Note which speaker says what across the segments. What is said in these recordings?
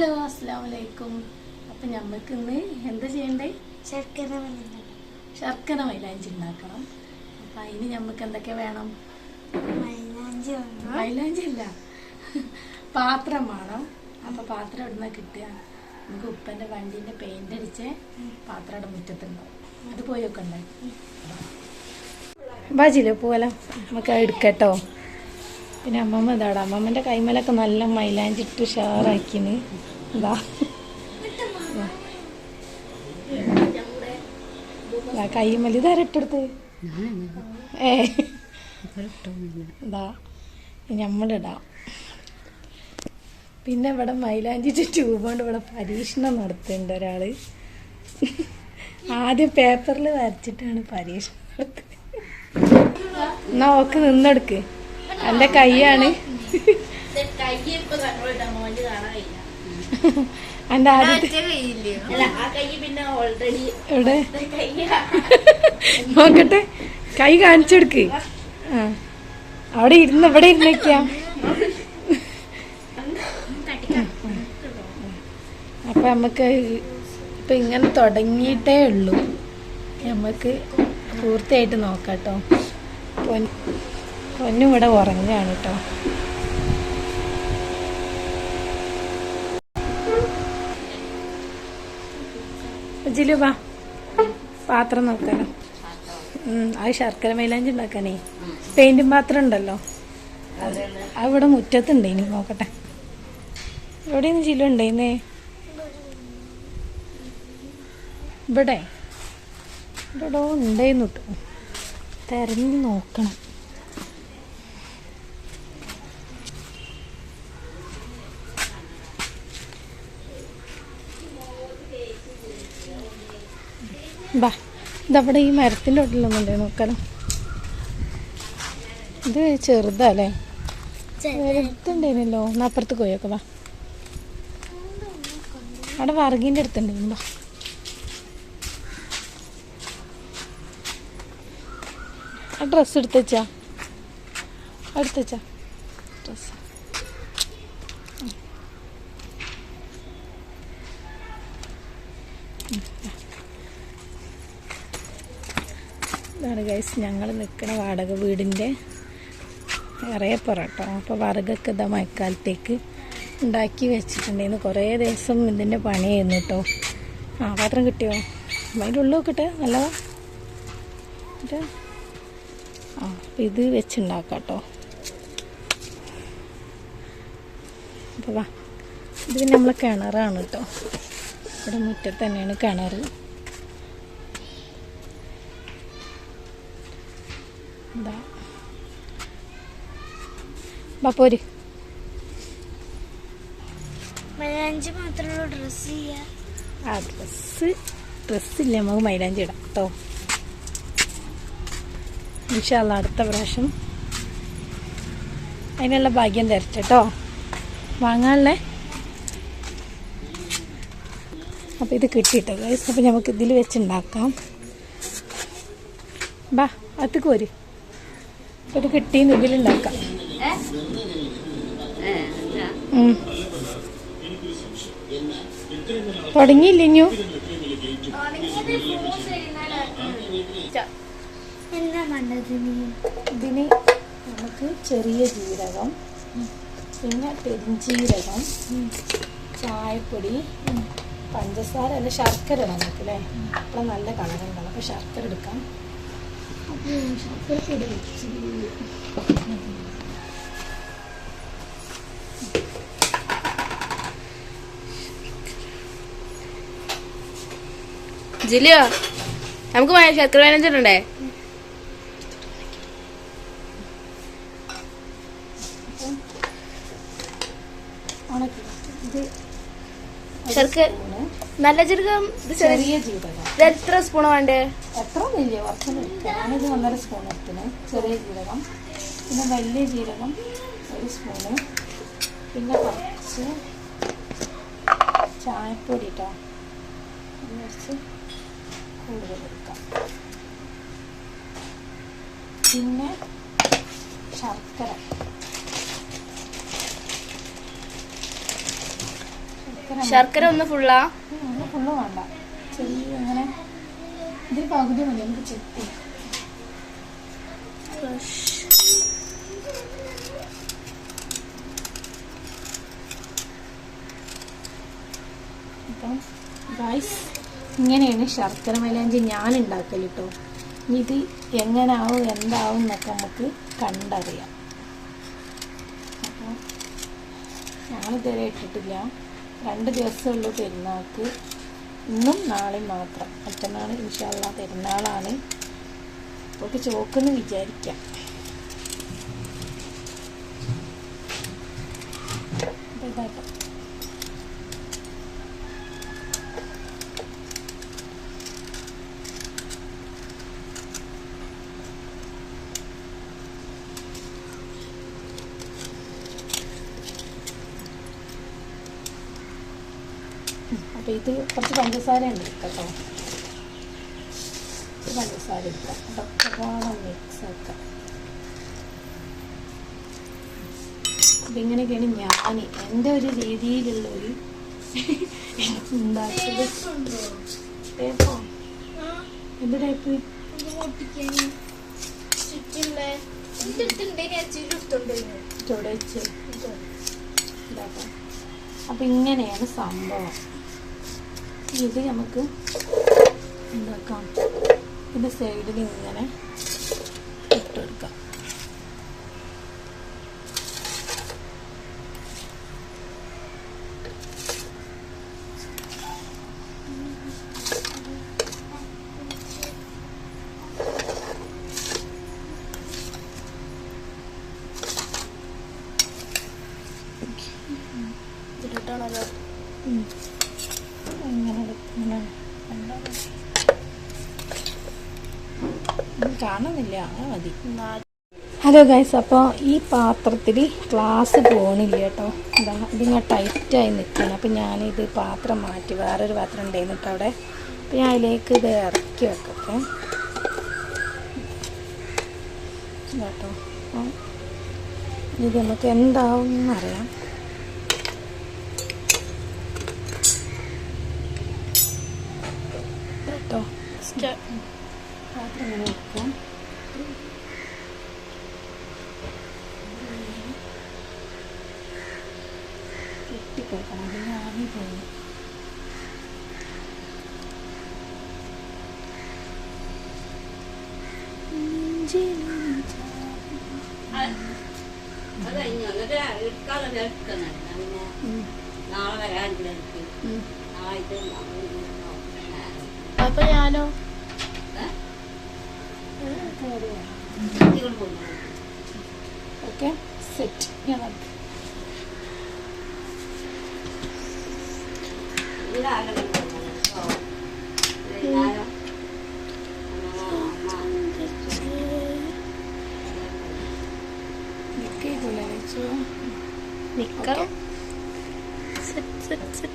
Speaker 1: Hello അസ്സലാമലൈക്കും. അപ്പം ഞമ്മക്ക് ഇന്ന് എന്താ ചെയ്യണ്ടേ? ശർക്കര മൈലാഞ്ചി ഉണ്ടാക്കണം. അപ്പം അതിന് ഞമ്മക്ക് എന്തൊക്കെ വേണം? മൈലാഞ്ചി അല്ല, പാത്രം വേണം. അപ്പം പാത്രം എവിടുന്ന കിട്ടുക? നമുക്ക് ഉപ്പൻ്റെ വണ്ടീൻ്റെ പെയിൻ്റ് അടിച്ച പാത്രം അവിടെ മുറ്റത്തുണ്ടാവും. അത് പോയി ഒക്കെ ഉണ്ടായി ബാജിലോ പോലെ നമുക്ക് എടുക്കട്ടോ. പിന്നെ അമ്മമ്മ ഇതാടാ, അമ്മമ്മൻ്റെ കൈമലൊക്കെ നല്ല മൈലാഞ്ചി ഇട്ട് ഷാറാക്കിന്. ഇതാ കൈമല ഇതാരട്ടെടുത്ത് ഇതാ നമ്മളിടാം. പിന്നെ ഇവിടെ മൈലാഞ്ചി ട്യൂബ് കൊണ്ട് ഇവിടെ പരീക്ഷണം നടത്തുന്നുണ്ട് ഒരാള്. ആദ്യം പേപ്പറിൽ വരച്ചിട്ടാണ് പരീക്ഷണം നടത്തുന്നത്. എന്നാ ഓക്ക് നിന്നെടുക്ക്, എന്റെ കൈയാണ്. എന്റെ ആദ്യത്തെ ഇവിടെ നോക്കട്ടെ, കൈ കാണിച്ചെടുക്ക്. ആ അവിടെ ഇരുന്ന് ഇവിടെ ഇരുന്നേക്കാം. അപ്പൊ നമ്മക്ക് ഇപ്പൊ ഇങ്ങനെ തുടങ്ങിയിട്ടേ ഉള്ളൂ. നമ്മക്ക് പൂർത്തിയായിട്ട് നോക്കാട്ടോ. പൊന്നും ഇവിടെ ഉറങ്ങുകയാണ് കേട്ടോ. ജിലു വാ, പാത്രം നോക്കാനോ. അത് ശർക്കര മൈലാഞ്ചി ഉണ്ടാക്കാനേ പെയിന്റും പാത്രം ഉണ്ടല്ലോ, അവിടെ മുറ്റത്തുണ്ടേനി. നോക്കട്ടെ എവിടെയാണ് ജിലു ഉണ്ടേന്നേ? ഇവിടെ ഇവിടെ ഉണ്ടേന്നു കേട്ടോ, തെരഞ്ഞു നോക്കണം. ബാ, ഇതവിടെ ഈ മരത്തിൻ്റെ ഒട്ടിലൊന്നുണ്ടേ നോക്കണം. ഇത് ചെറുതല്ലേ, വലുതുണ്ടേനല്ലോ. ഒന്ന് അപ്പുറത്ത് പോയൊക്കെ വാ, അവിടെ വറകിൻ്റെ അടുത്തുണ്ടേനു. വാ, ആ ഡ്രസ്സ് എടുത്തുവെച്ചാ ഡ്രസ്സ്. ഇതാണ് ഗൈസ് ഞങ്ങൾ നിൽക്കുന്ന വാടക വീടിൻ്റെ ഇറയപ്പുറം കേട്ടോ. അപ്പോൾ വറകൊക്കെ ഇതാ മഴക്കാലത്തേക്ക് ഉണ്ടാക്കി വെച്ചിട്ടുണ്ടായിരുന്നു. കുറേ ദിവസം ഇതിൻ്റെ പണിയായിരുന്നു കേട്ടോ. ആ പാത്രം കിട്ടിയോ? അതിൻ്റെ ഉള്ളിൽ നോക്കട്ടെ, നല്ലതാ. ആ അപ്പം ഇത് വെച്ചുണ്ടാക്കാം കേട്ടോ. അപ്പോൾ വാ, ഇത് പിന്നെ നമ്മളെ കിണറാണ് കേട്ടോ. ഇവിടെ മുറ്റത്ത് തന്നെയാണ് കിണർ. എന്താ ബാപ്പോര്
Speaker 2: മൈലാഞ്ചി മാത്രമേ ഡ്രസ്സ് ചെയ്യാം.
Speaker 1: ആ ഡ്രസ്സില്ല, നമുക്ക് മൈലാഞ്ചി ഇടാം കേട്ടോ. ഇൻഷാ അല്ലാ അടുത്ത പ്രാവശ്യം അതിനുള്ള ഭാഗ്യം തരട്ടെ കേട്ടോ, വാങ്ങാനല്ലേ. അപ്പം ഇത് കിട്ടിയിട്ടോ ഗൈസ്. അപ്പം നമുക്ക് ഇതിൽ വെച്ചുണ്ടാക്കാം. ബാ അത് കോര്, ഇത് കിട്ടിയെന്ന് ഇതിലുണ്ടാക്കാം. തുടങ്ങിയില്ല ഇനിയോ? ഇതിന് നമുക്ക് ചെറിയ ജീരകം, പിന്നെ പെരിഞ്ചീരകം, ചായപ്പൊടി, പഞ്ചസാര അല്ല ശർക്കര ഇടാം നമുക്ക് അല്ലേ. അപ്പോൾ നല്ല കളറുണ്ടാവും. അപ്പോൾ ശർക്കര എടുക്കാം. ശർക്കര പൊടി വെച്ച്
Speaker 2: ജിലിയോ, നമുക്ക് ശർക്കര മൈലാഞ്ചിടണ്ടേ? ശർക്കര നല്ല ജീരകം,
Speaker 1: ചെറിയ ജീരകം.
Speaker 2: ഇത് എത്ര സ്പൂണ് വേണ്ടേ?
Speaker 1: എത്ര വലിയ കുറച്ച് ഞാനിത് 1.5 സ്പൂൺ എടുത്തിന് ചെറിയ ജീരകം. പിന്നെ വലിയ ജീരകം 1 സ്പൂണ്. പിന്നെ കുറച്ച് ചായപ്പൊടി കേട്ടോ, കുറച്ച് കൂടുതൽ എടുക്കാം. പിന്നെ ശർക്കര
Speaker 2: ശർക്കര ഒന്ന് ഫുള്ളാ?
Speaker 1: ഫുള്ള് വേണ്ട, ചെറിയ അങ്ങനെ ഇതിൽ പകുതി മതി നമുക്ക് ചെത്തി. അപ്പം ഗായ്സ്, ഇങ്ങനെയാണ് ശർക്കര മൈലാഞ്ചി ഞാൻ ഉണ്ടാക്കൽ കേട്ടോ. ഇനി ഇത് എങ്ങനാവും എന്താവും എന്നൊക്കെ നമുക്ക് കണ്ടറിയാം. അപ്പോൾ ഞാനിതുവരെ ഇട്ടിട്ടില്ല. 2 ദിവസമുള്ളൂ പെരുന്നാൾക്ക്, ഇന്നും നാളെയും മാത്രം. മറ്റന്നാൾ ഇൻഷാ അല്ലാഹ് പെരുന്നാളാണ്. അപ്പോൾ ചോക്കെന്ന് വിചാരിക്കാം. ഇതാട്ടോ അപ്പോൾ ഇത് കുറച്ച് പഞ്ചസാര ഉണ്ട് കേട്ടോ. പഞ്ചസാര ഇട്ടാം, അതൊക്കെ പാടെ മിക്സ് ആക്കാം. അപ്പം ഇങ്ങനെയൊക്കെയാണ് ഞാൻ എൻ്റെ ഒരു രീതിയിലുള്ളൊരു ഉണ്ടാക്കിയത്. ടേപ്പോ? എന്ത് ടൈപ്പ്? ചുടച്ച് ഇതാക്കാം. അപ്പം ഇങ്ങനെയാണ് സംഭവം. ഇത് നമുക്ക് എന്താക്കാം, ഇതിൻ്റെ സൈഡിൽ ഇങ്ങനെ ഇട്ടെടുക്കാം.
Speaker 2: ഇതിട്ടാണല്ലോ
Speaker 1: കാണുന്നില്ല, അങ്ങനെ മതി. ഹലോ ഗൈസ്, അപ്പോൾ ഈ പാത്രത്തിൽ ഗ്ലാസ് പോണില്ല കേട്ടോ. എന്താ ഇതിങ്ങനെ ടൈറ്റായി നിൽക്കണം. അപ്പം ഞാനിത് പാത്രം മാറ്റി വേറൊരു പാത്രം ഉണ്ടായിരുന്നു കേട്ടോ അവിടെ. അപ്പം ഞാൻ അതിലേക്ക് ഇത് ഇറക്കി വെക്കട്ടെ കേട്ടോ. അപ്പം ഇത് നമുക്ക് എന്താവും എന്നറിയാം കേട്ടോ. പാത്രം ഇങ്ങനെ വെക്കാം. കെട്ടിക്കൊടുക്കണം, അതിന് ആവി പോകും.
Speaker 2: അപ്പൊ ഞാനോ?
Speaker 1: Okay, set. ഞാൻ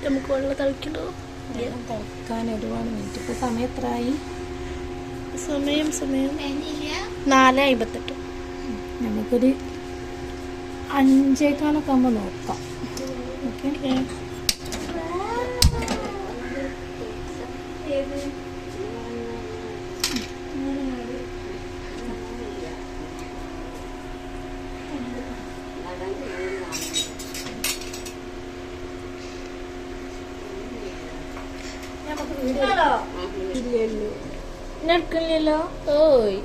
Speaker 2: നമുക്ക് വെള്ളം തിളക്കണ്ടോ?
Speaker 1: തിളക്കാൻ ഒരുപാട് മിനിറ്റ്. ഇപ്പൊ സമയം എത്രയായി?
Speaker 2: സമയം 4:58.
Speaker 1: നമുക്കൊരു 5:15 ആകുമ്പോൾ നോക്കാം. ഓക്കെ.
Speaker 2: എടുക്കില്ലല്ലോ. ഓയ്,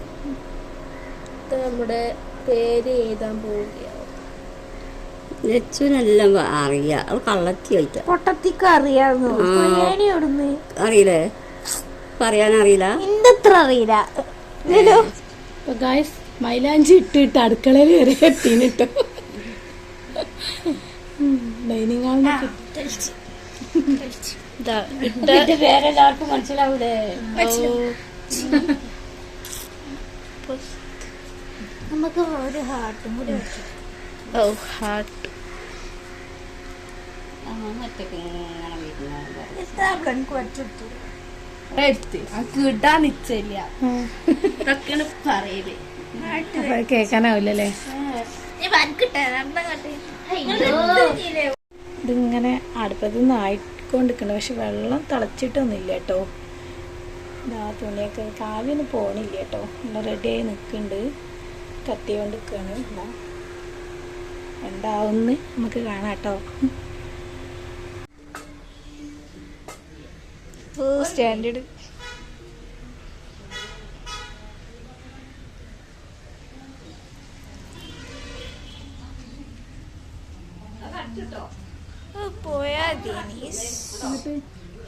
Speaker 2: നമ്മുടെ പേര് എഴുതാൻ പോവുകയാവും.
Speaker 3: നെച്ചുനെല്ലാം അറിയാം. അത് കള്ളത്തി വയ്ക്ക.
Speaker 1: പൊട്ടത്തിക്ക് അറിയാമോ?
Speaker 3: അറിയില്ലേ? പറയാനറിയില്ല.
Speaker 1: എന്തത്ര അറിയില്ല. ഗായ്സ്, മൈലാഞ്ചി ഇട്ടിട്ട് അടുക്കളയിൽ വരെ എത്തിട്ടോ. ഡൈനിങ് ഹാളിൽ വേറെല്ലാവർക്കും മനസ്സിലാവൂലേ? നമുക്ക് ഒരു ഹാർട്ടും കൂടി വെച്ചു.
Speaker 2: ഓ, ഹാർട്ട്. കിട്ടാൻ നിശ്ചയില്ല. പറയല്
Speaker 1: കേൾക്കാനാവില്ലല്ലേ? ഇതിങ്ങനെ അടുപ്പത്തു നിന്ന് ആയിക്കൊണ്ടിരിക്കണം, പക്ഷെ വെള്ളം തിളച്ചിട്ടൊന്നുമില്ല കേട്ടോ. ഇതാ തുണിയൊക്കെ കാവ്യൊന്നും പോണില്ല കേട്ടോ, എല്ലാം റെഡിയായി നിൽക്കുന്നുണ്ട്, കത്തി കൊണ്ട് നിൽക്കുകയാണ്. എന്താ എന്താവുമെന്ന് നമുക്ക് കാണാം കേട്ടോ.
Speaker 2: ഓ സ്റ്റാൻഡേർഡ്. പോയാ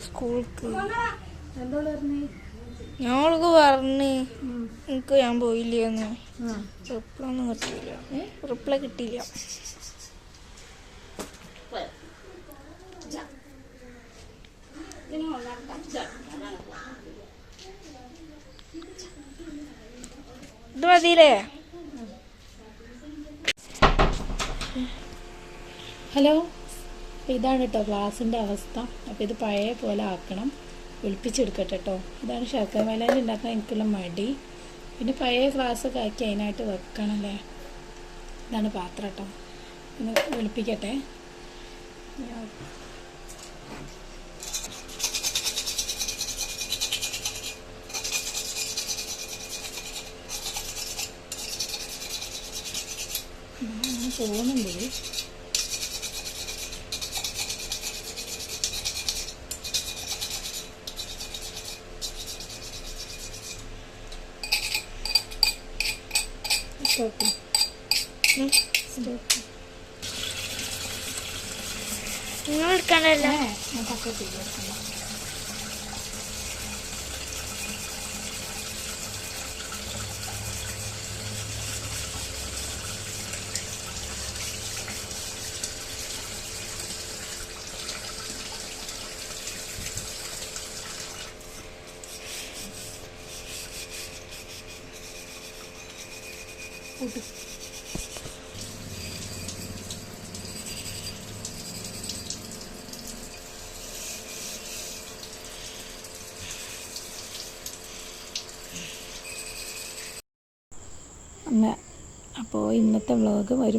Speaker 2: സ്കൂൾക്ക് ഞങ്ങൾക്ക് പറഞ്ഞ് എനിക്ക് ഞാൻ പോയില്ലെന്ന്. റിപ്ലൈ ഒന്നും കിട്ടിയില്ല, റിപ്ലൈ കിട്ടിയില്ല. ഇത് മതിയില്ലേ?
Speaker 1: ഹലോ, അപ്പോൾ ഇതാണ് കേട്ടോ ഗ്ലാസിൻ്റെ അവസ്ഥ. അപ്പോൾ ഇത് പഴയ പോലെ ആക്കണം, ഒളിപ്പിച്ചെടുക്കട്ടെ കേട്ടോ. ഇതാണ് ശർക്കര മൈലാഞ്ചി ഉണ്ടാക്കാൻ എനിക്കുള്ള മടി. പിന്നെ പഴയ ഗ്ലാസ്സൊക്കെ ആക്കി അതിനായിട്ട് വെക്കണമല്ലേ. ഇതാണ് പാത്രം കേട്ടോ, ഒന്ന് ഒളിപ്പിക്കട്ടെ. പോകുന്നുണ്ട്.
Speaker 2: നിങ്ങൾ എടുക്കണ്ടല്ലോ.
Speaker 1: ഞാൻ പക്കത്തില്ല. അപ്പോൾ ഇന്നത്തെ വ്ളോഗ് ഒരു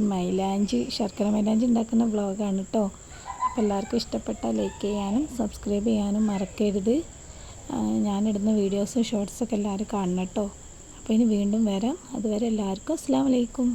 Speaker 1: ശർക്കര മൈലാഞ്ചി ഉണ്ടാക്കുന്ന വ്ളോഗാണ് കേട്ടോ. അപ്പോൾ എല്ലാവർക്കും ഇഷ്ടപ്പെട്ടാൽ ലൈക്ക് ചെയ്യാനും സബ്സ്ക്രൈബ് ചെയ്യാനും മറക്കരുത്. ഞാനിടുന്ന വീഡിയോസും ഷോർട്സൊക്കെ എല്ലാവരും കാണണം കേട്ടോ. അപ്പോൾ ഇനി വീണ്ടും വരാം. അതുവരെ എല്ലാവർക്കും അസ്സലാമു അലൈക്കും.